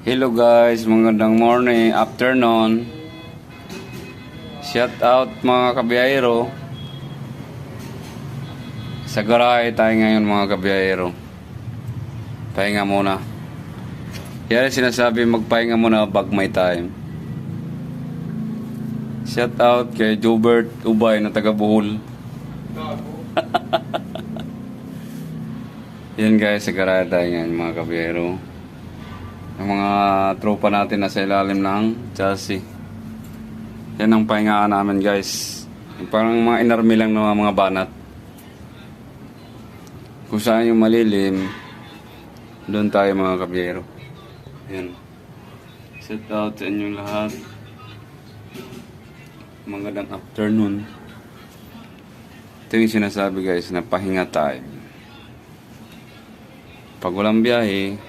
Hello guys, magandang morning, afternoon. Shout out mga kabiyahero. Sa garahe tayo ngayon mga kabiyahero. Pahinga muna. Yan sinasabi, magpahinga muna pag may time. Shout out kay Jobert Ubay na taga Bohol. Yan guys, sa garahe tayo ngayon mga kabiyahero. Ang mga tropa natin nasa ilalim ng chassis. Yan ang pahingaan namin guys. Parang mga inarmy lang ng mga banat. Kung saan yung malilim, doon tayo mga kabiyero. Yan. Shout out sa inyong lahat. Magandang afternoon. Ito yung sinasabi guys na pahinga tayo. Pag walang biyahe,